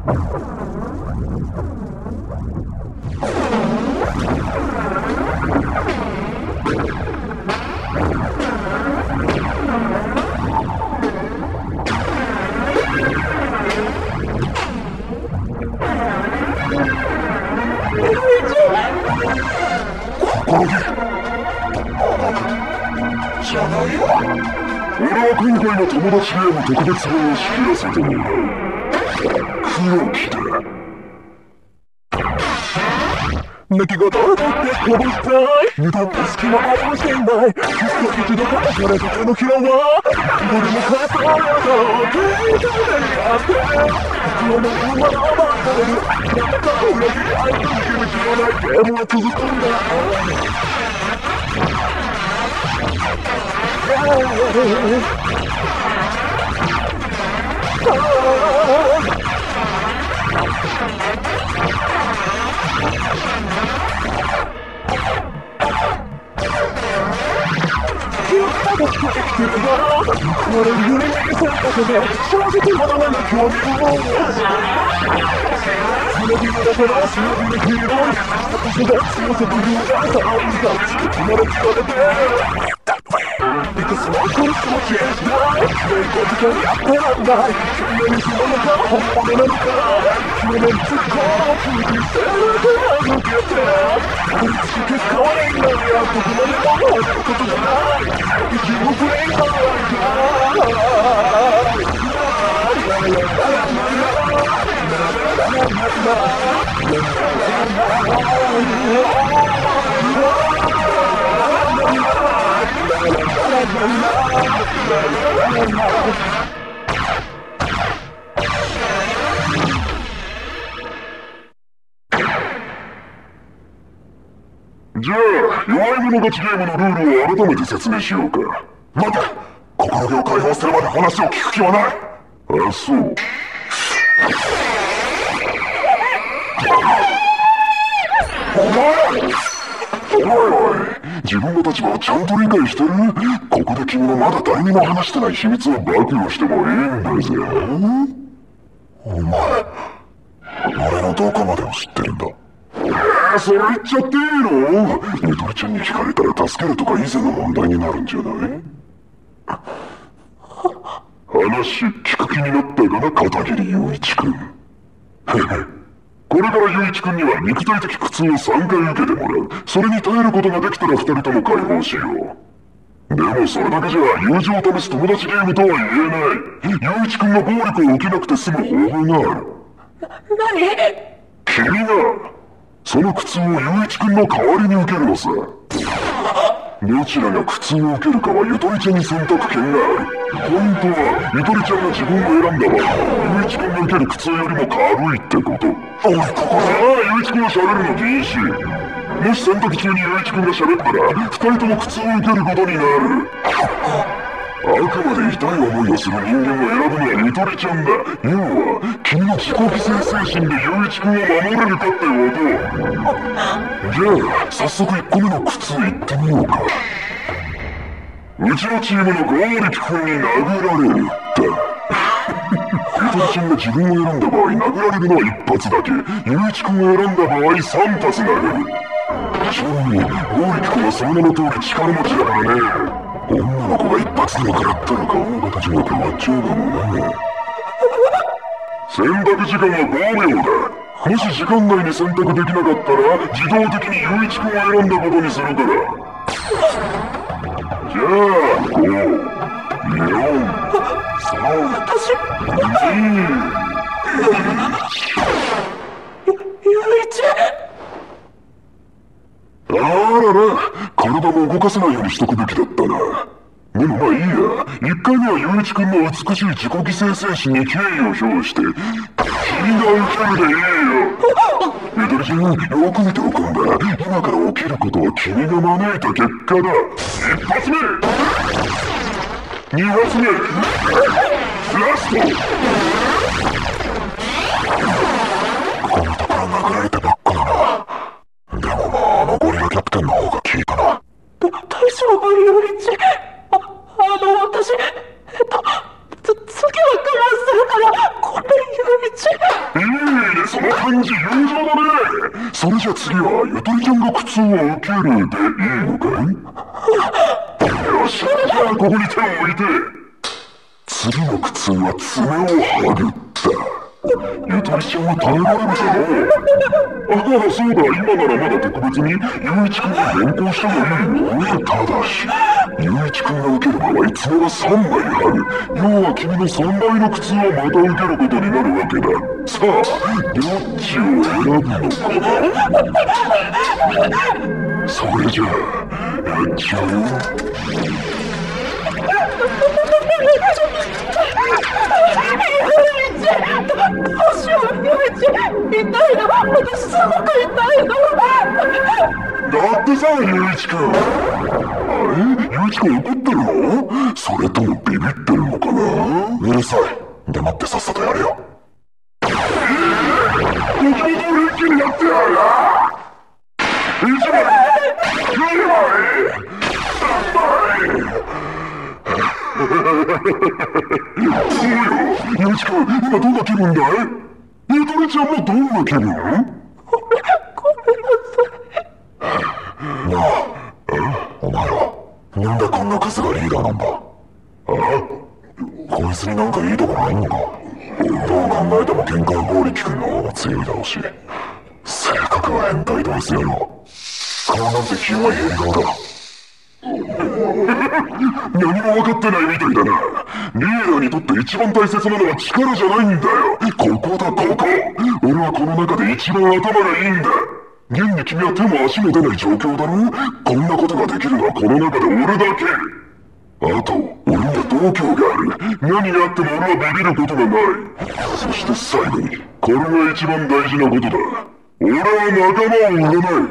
じゃないわ。俺は今回の友達ゲーム特別版を仕切らせてもらう。黒木だ。泣き言を言ってこぼしたい。油断の隙間を押していない。キスと一度かかれた手のひらは俺も帰ったよと手にあって今の馬が暴かれる。なんか裏切り合いと受け道のないゲームは続くんだ。じゃあ、弱い者勝ちゲームのルールを改めて説明しようか。待て！心毛を解放するまで話を聞く気はない。あ、そう。おい、自分の立場をちゃんと理解してる？ここで君のまだ誰にも話してない秘密を暴露してもいいんだぜ。お前、俺のどこまでを知ってるんだ？それ言っちゃっていいの？みどりちゃんに聞かれたら助けるとか以前の問題になるんじゃない？話聞く気になったかな、片桐雄一君。これから雄一君には肉体的苦痛を3回受けてもらう。それに耐えることができたら2人とも解放しよう。でもそれだけじゃ友情を試す友達ゲームとは言えない。雄一君が暴力を受けなくて済む方法がある。何？君がその苦痛を雄一君の代わりに受けるのさ。どちらが苦痛を受けるかはゆとりちゃんに選択権がある。本当はゆとりちゃんが自分を選んだ場合、雄一君が受ける苦痛よりも軽いってこと。おい、ここで雄一君が喋るの禁止。もし選択中に雄一君が喋ったら2人とも苦痛を受けることになる。あくまで痛い思いをする人間を選ぶのはゆとりちゃんだ。要は君の自己犠牲精神で雄一君を守れるかってこと。じゃあ早速1個目の苦痛いってみようか。うちのチームの剛力君に殴られるだ。ゆとりちゃんが自分を選んだ場合殴られるのは1発だけ。雄一君を選んだ場合3発殴る。ちなみに剛力君はその名の通り力持ちだからね。女の子が一発でも食らったら顔が形が変わっちゃうかもな。選択時間は5秒だ。もし時間内に選択できなかったら自動的に雄一君を選んだことにするから。じゃあ5、4、3、2、雄一。あらら、体も動かさないようにしとくべきだったな。でもまあいいや。1回目は雄一君の美しい自己犠牲精神に敬意を表して、君が受けるでいいよ。みどりちゃん、よく見ておくんだ。今から起きることは君が招いた結果だ。1発目、2発目、ラスト。このところ殴られてばっかだな。でもまあゴリラキャプテンの方が効いたな。大丈夫、雄一。私、次は我慢するから、これ雄一。いい感じ友情だね。それじゃ次はゆとりちゃんが苦痛を受けるでいいのかい？よし、じゃあここに手を置いて。次の苦痛は爪をはぐった。ゆとりちゃんは耐えられるかな。そうだ、今ならまだ特別にゆういちくんに変更してもいいよ。ただしゆういちくんが受ける場合、爪は3枚はぐ。要は君の3倍の苦痛をまた受けることになるわけだ。さあ、どっちを選ぶのか。それじゃあやっちゃうよ。どうしよう、ゆういち、痛いの。私すごく痛いの。だってさ、ゆういちくん。ゆういちくん怒ってるの？それともビビってるのかな？うるさい。黙ってさっさとやれよ。ご希望通り一気にやってやる。1枚、2枚、3枚。どうよ、ゆういちくん、今どんな気分だい？ゆとりちゃんもどんな気分？ごめんなさい。なあ、お前ら、なんでこんなクズがリーダーなんだ？こいつになんかいいとこないのか？どう考えても喧嘩は剛力君の方が強いだろうし、性格は変態ド S 野郎。顔なんてキモい変顔だ。何も分かってないみたいだな。リーダーにとって一番大切なのは力じゃないんだよ。ここだ、ここ。俺はこの中で一番頭がいいんだ。現に君は手も足も出ない状況だろ。こんなことができるのはこの中で俺だけ。あと、俺には度胸がある。何があっても俺はビビることがない。そして最後に、これが一番大事なことだ。俺は仲間を売らない。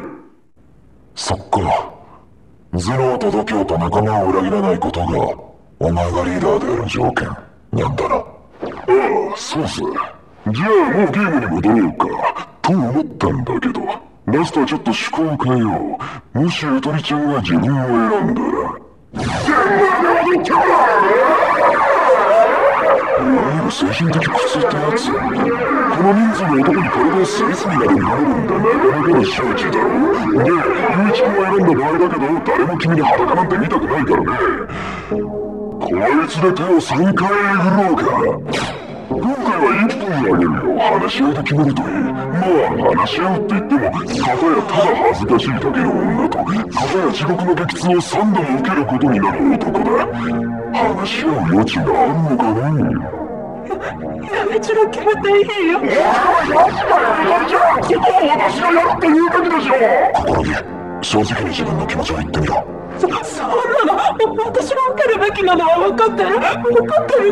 そっか。頭脳と度胸と仲間を裏切らないことが、お前がリーダーである条件なんだな。ああ、そうさ。じゃあもうゲームに戻ろうか。と思ったんだけど、ラストはちょっと趣向を変えよう。もしゆとりちゃんが自分を選んだら、いわゆる精神的苦痛ってやつ。この人数の男に体を隅々まで見られるんだ。なかなかの周知だろ。で、ゆういちくんが選んだ場合だけど、誰も君の裸なんて見たくないからね。こいつで手を3回えぐろうか。今回は1分あげるよ。話し合いで決めるといい。まあ、話し合うって言っても、片やただ恥ずかしいだけの女と、片や地獄の激痛を3度も受けることになる男だ。話し合う余地があるのかね。ゆういちが決めていいよ。マジかよ、じゃあ、ここは私がやるって言うべきでしょ。心木、正直に自分の気持ちを言ってみろ。そんなの、私が受けるべきなのは分かってる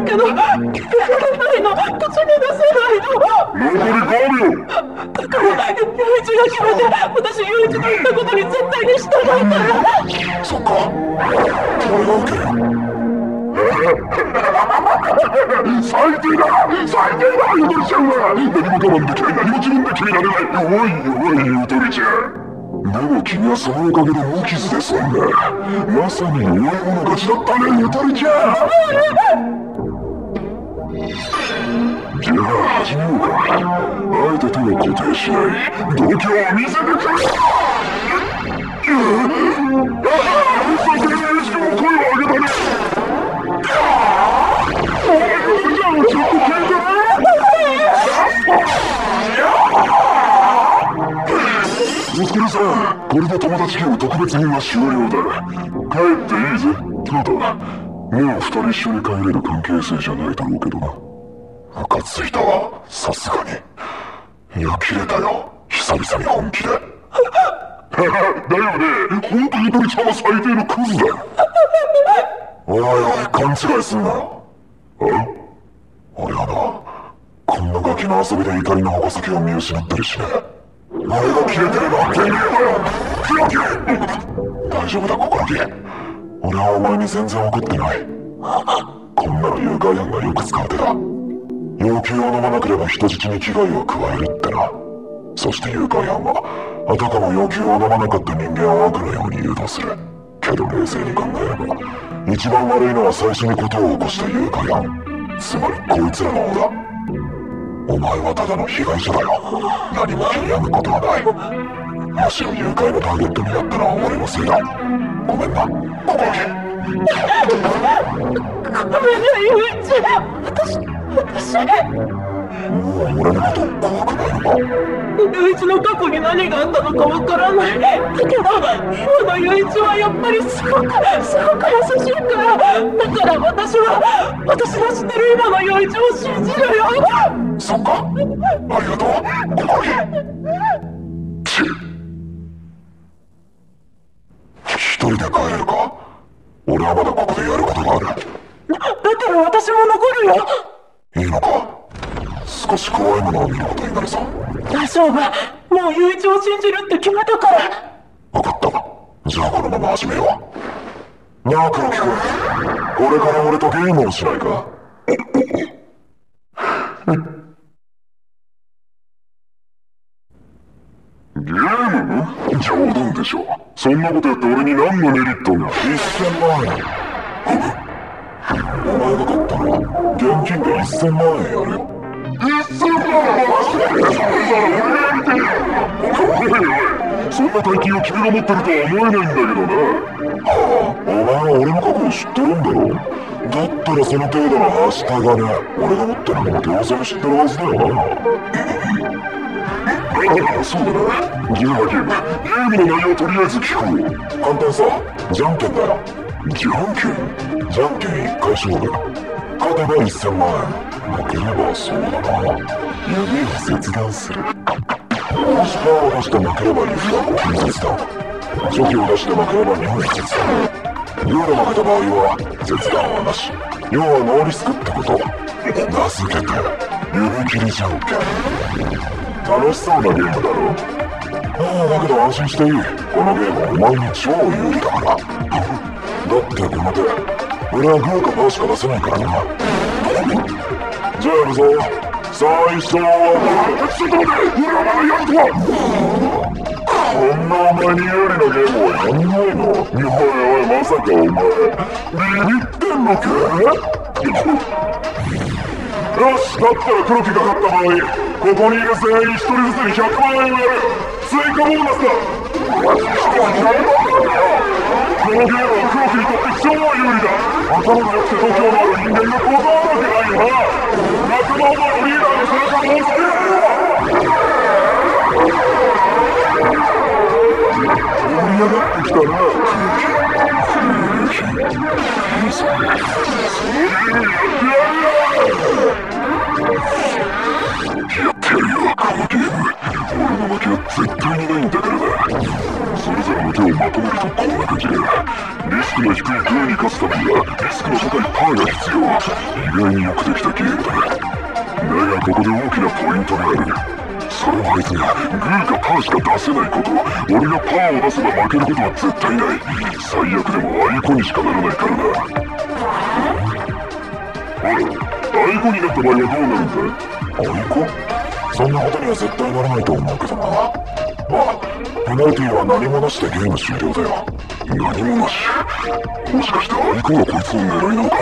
けど、決められないの、口に出せないの。残り5秒。だから、ゆういちが決めて、私ゆういちの言ったことに絶対に従うから。そっか、俺が受けるよ。最低だ、ゆとりちゃんは。何も我慢できない、何も自分で決められない。弱いゆとりちゃん。でも君はそのおかげで無傷で済んだ。まさに弱い者勝ちだったね、ゆとりちゃん。じゃあ始めようか。あえて手を固定しない。度胸を見せてくれ。さすがにゆういちくんも声を上げたね。じゃあちょっと聞いて。お疲れさん。これで友達ゲーム特別編は終了だ。帰っていいぜ。ただ、もう2人一緒に帰れる関係性じゃないだろうけどな。ムカついたわ、さすがに。いや、切れたよ。久々に本気で。だよね。ほんとゆとりちゃんは最低のクズだ。おいおい、勘違いすんなよ。俺はな、こんなガキの遊びで怒りの矛先を見失ってるしね。俺が切れてるのはてめえだよ。黒木。大丈夫だ、心木。俺はお前に全然怒ってない。こんなの誘拐犯がよく使う手だ。要求を飲まなければ人質に危害を加えるってな。そして誘拐犯はあたかも要求を飲まなかった人間を悪のように誘導する。けど冷静に考えれば一番悪いのは最初に事を起こした誘拐犯、つまりこいつらの方だ。お前はただの被害者だよ。何も気に病むことはない。むしろ誘拐のターゲットになったのは俺のせいだ。ごめんな、小峠。ごめんね、雄一。もう俺のこと怖くないのか？雄一の過去に何があったのかわからない。だけど、今の雄一はやっぱりすごく優しいから。だから私の知ってる今の雄一を信じるよ。そっか、ありがとう、小峠。一人で帰れるか？俺はまだここでやることがある。だったら私も残るよ。いいのか？少し怖いものを見ることになるぞ。大丈夫、もう雄一を信じるって決めたから。分かった。じゃあこのまま始めよう。なあ黒木君、これから俺とゲームをしないか？ゲーム？冗談でしょ。そんなことやって俺に何のメリットが？1000万円。お前が買ったのは現金で1000万円やるよ。1000万円マジで？そんな大金を君が持ってるとは思えないんだけどな。お前は俺の過去を知ってるんだろ？だったらその程度のはしたがね、俺が持ってるのも当然知ってるはずだよな。そうだな。じゃあゲームの内容をとりあえず聞こう。簡単さ、じゃんけんだよ。じゃんけん1回勝負。勝てば1000万円。負ければそうだな、指を切断する。もしパーを出して負ければ指は5本切断。初期を出して負ければ2本切断。グーで負けた場合は切断はなし。要はノーリスクってこと。名付けて指切りじゃんけん。楽しそうなゲームだろ。だけど安心していい。このゲームお前に超有利だから。だってこの手、俺はグーかパーしか出せないからな。じゃあやるぞ。最初はちょっと待て、俺はまだやるとは。こんなお前に有利なゲームをやんないの？おいまさかお前ビビってんのか？よし、だったら黒木が勝った場合、ここにいる全員1人ずつに100万円をやる。追加ボーナスだ。このゲームは黒木にとって超有利だ。頭が良くて度胸のある人間が断るわけないよな。仲間思いのリーダーの背中を押してやるよ。盛り上がってきたな、黒木。そういうのやってやるよ、このゲーム。俺の負けは絶対にないんだからな。それぞれの手をまとめるとこんな感じで、リスクの低いグーに勝つためにはリスクの高いパーが必要。意外によくできたゲームだ。だがここで大きなポイントがある。それはあいつがグーかパーしか出せないこと。俺がパーを出せば負けることは絶対ない。最悪でもアイコにしかならないからな。ほら、アイコになった場合はどうなるんだ？アイコ？そんなことには絶対ならないと思うけどな。まあ、ペナルティは何もなしでゲーム終了だよ。何もなし？もしかしてアイコがこいつの狙いなのか？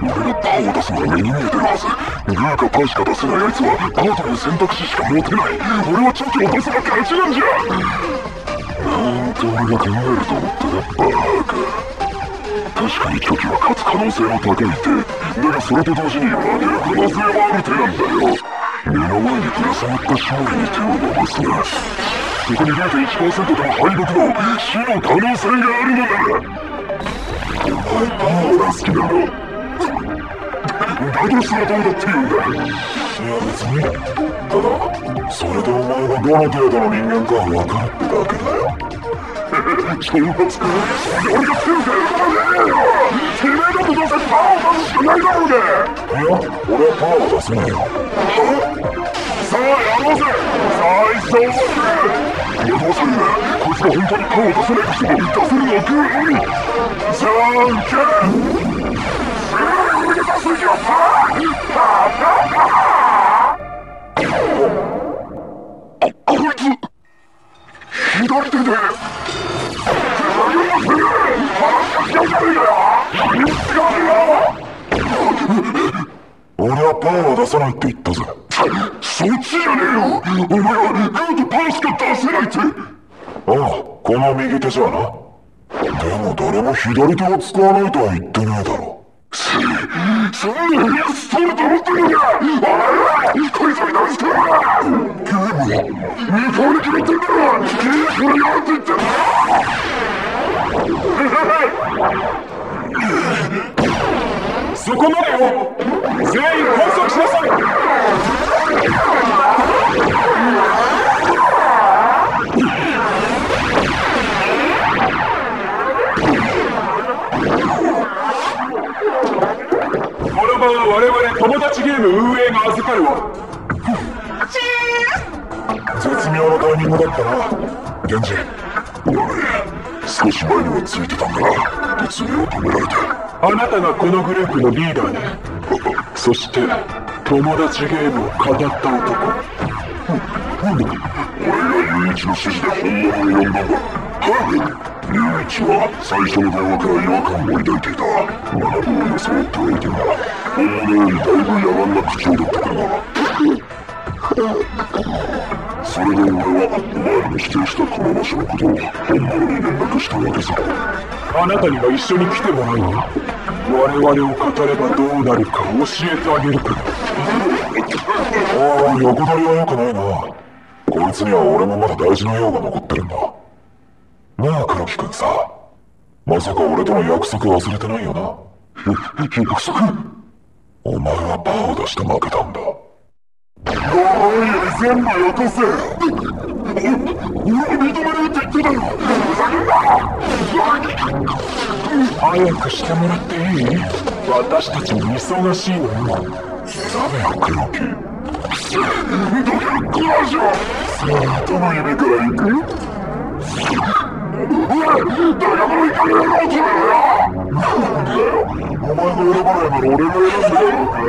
俺がパーを出すのが目に見えてるはず。グーかパーしか出せないあいつはパーという選択肢しか持てない。俺はチョキを出せば勝ちなんじゃ。なんて俺が考えると思ったらバーカ。確かにチョキは勝つ可能性の高い手。だがそれと同時に負ける可能性もある手なんだよ。目の前にぶら下がった勝利に手を伸ばすな。そこに 0.1% でも敗北の死の可能性があるのなら。お前パーが好きだろ。だとしたらどうだって言うんだ。いや別に。ただそれでお前がどの程度の人間か分かるってだけだよ。挑発か？俺が強くやるからねえよ。てめえだとどうせパーを出すしかないだろうが。いや俺はパーを出せないよ。さあやろうぜ。最初はグー。どうするんだ。こいつが本当にパーを出せないとしても出せるのはグーのみ。じゃんけん。逃げたすぎよパー。こいつ左手で俺はパーは出さないって言ったぜ。そっちじゃねえよ。お前はグーとパーしか出せないって。ああ、この右手じゃな。でも誰も左手を使わないとは言ってねえだろ。そんな理屈取ると思ってるのか。お前はこいつに何してるんだ。ゲームは向こうに決めてんだろ。ゲームからやって言ってんだ。そこまでよ。全員拘束しなさい。この場は我々友達ゲーム運営が預かるわ。絶妙なタイミングだったな、ゲンジ。俺、少し前にはついてたんだな。突入を止められて。あなたがこのグループのリーダーね。そして、友達ゲームを語った男。なんだ、俺がユイイチの指示で本物を呼んだんだ。ユイイチは最初の電話から違和感を抱いていた。学ぶを装っておいてな。本物よりだいぶ野蛮な口調だったからな。それで俺はお前らの否定したこの場所のことを本物に連絡したわけさ。あなたには一緒に来てもらうわ。我々を語ればどうなるか教えてあげるから。ああ、横取りは良くないな。こいつには俺もまだ大事な用が残ってるんだ。なあ、黒木君さ。まさか俺との約束忘れてないよな。約束？お前はパーを出して負けたんだ。おい、全部よこせ。俺を認めるって言ってたよ。ふざけんな。早くしてもらっていい？私たちも忙しいのよ。ダメよ、黒木。どけるコラージュ。さあ、どの指から行く？おい、誰がこの怒りの音だよ。なんだよ、お前が選ばないなら俺が選んだよ。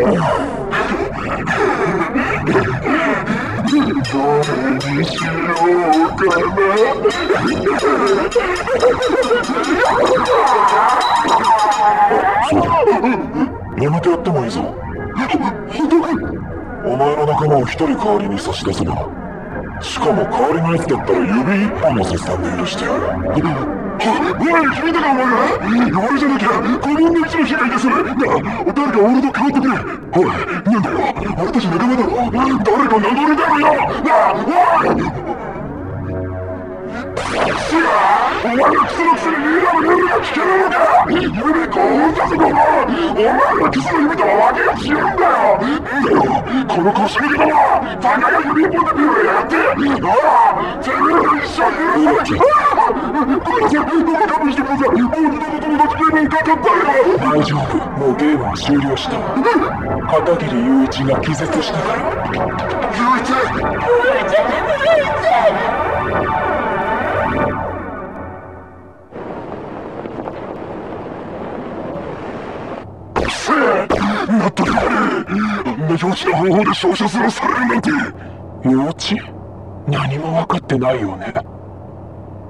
どれにしようかな。そうだ、やめてやってもいいぞ。お前の仲間を一人代わりに差し出せば、しかも代わりのやつだったら指一本の切断で許してやる。おい、君だかお前が。俺じゃなきゃ5分の1の被害です。なあ、誰か俺と代わってくれ。おい、なんだよ、俺たち仲間だろ。誰か名乗り出ろよ。なあ、おい。お前のクソのくせにリーダーの夜が聞けるのか。指5本だぞ、ここ。お前のキスの指とは訳が違うんだよ。この腰抜けだな。たかが指一本でビールやがって。ああ、てめえら一緒に許さない。ごめんなさい、どうか勘弁してください。もう二度と友達ゲームにかかったよ。大丈夫、もうゲームは終了した。片桐雄一が気絶したから。雄一。なっとる。あんな幼稚な方法で照射すらされるなんて。幼稚？何も分かってないよね。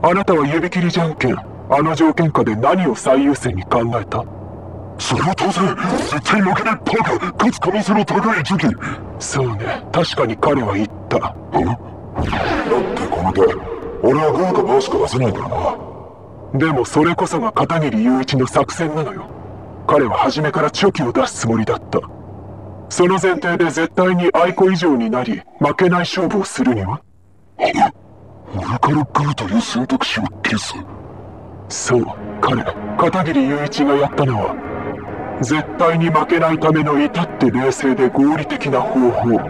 あなたは指切りじゃんけん、あの条件下で何を最優先に考えた？それは当然、絶対負けないパーが勝つ可能性の高い時期。そうね、確かに彼は言った。だってこの手、俺はグーかバーしか出せないからな。でもそれこそが片桐雄一の作戦なのよ。彼は初めからチョキを出すつもりだった。その前提で絶対に愛子以上になり、負けない勝負をするには？俺からグーという選択肢を消す？そう、片桐雄一がやったのは、絶対に負けないための至って冷静で合理的な方法。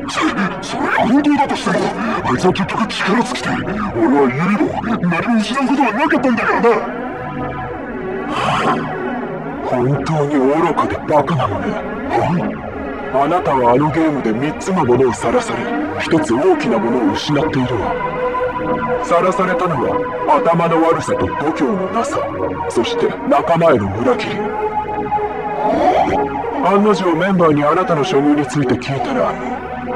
それが本当だとしても、あいつは結局力尽きて、俺は指も何も失うことはなかったんだからな。本当に愚かでバカなのね。あなたはあのゲームで3つのものをさらされ、1つ大きなものを失っているわ。さらされたのは頭の悪さと度胸のなさ、そして仲間への裏切り。案の定メンバーにあなたの処遇について聞いたら、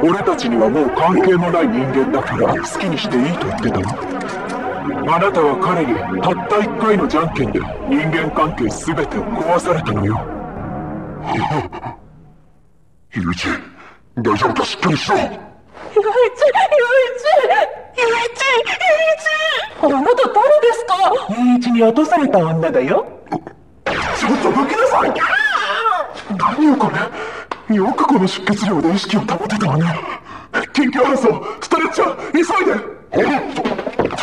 俺たちにはもう関係のない人間だから好きにしていいと言ってたの。あなたは彼にたった1回のじゃんけんで人間関係全てを壊されたのよ。ユージ、大丈夫か、しっかりしろ。雄一あなた誰ですか？雄一に落とされた女だよ。ちょっとどきなさい。何よこれ。よくこの出血量で意識を保てたわね。緊急搬送、ストレッチャー、急いで。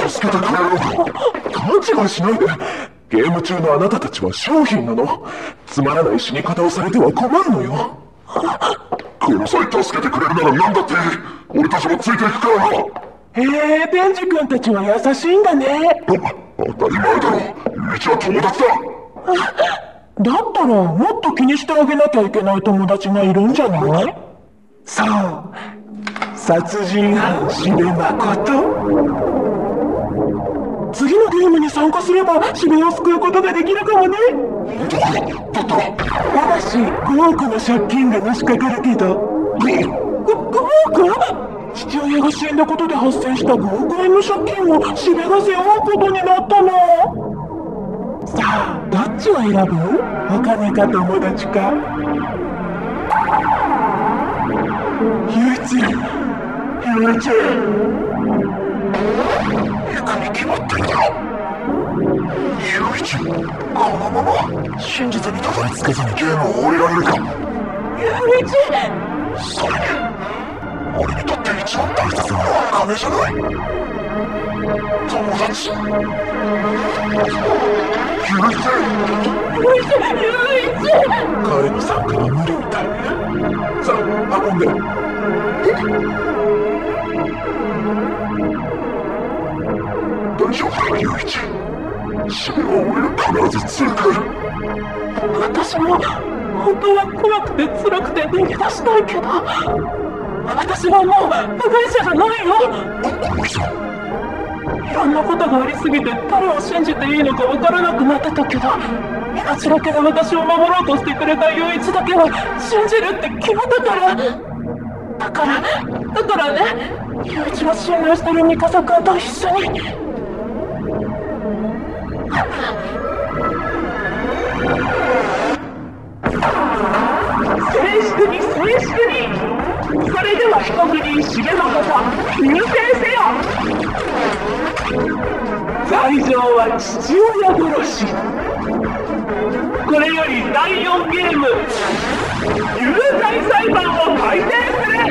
助けてくれるのか。勘違いしないで。ゲーム中のあなたたちは商品なの。つまらない死に方をされては困るのよ。この際助けてくれるなら何だっていい。俺たちもついていくからな。デンジ君たちは優しいんだね。当たり前だろ。雄一は友達だ。だったらもっと気にしてあげなきゃいけない友達がいるんじゃない？そう、殺人犯四部誠。次のゲームに参加すれば四部を救うことができるかもね。だったらただし5億の借金がのしかかるけど。5億？父親が死んだことで発生した5億円の借金を四部が背負うことになったの。さあ、どっちを選ぶ？お金か友達か？雄一行くに決まってるだろ。雄一、このまま真実にたどり着けずにゲームを終えられるか。雄一、それに俺にとって一番大切なのは金じゃない。友達。雄一、彼の参加は無理みたいね。さあ、運んで。大丈夫か、雄一。死は俺が必ず連れ帰る。私も本当は怖くて辛くて逃げ出したいけど、私はもう部外者じゃないよ。この人。いろんなことがありすぎて誰を信じていいのかわからなくなってたけど、命だけで私を守ろうとしてくれた雄一だけは信じるって決めたから。だからね、雄一は信頼してるミカサ君と一緒に。正式に。それでは被告人重誠、入廷せよ。罪状は父親殺し。これより第4ゲーム有罪裁判を開廷する。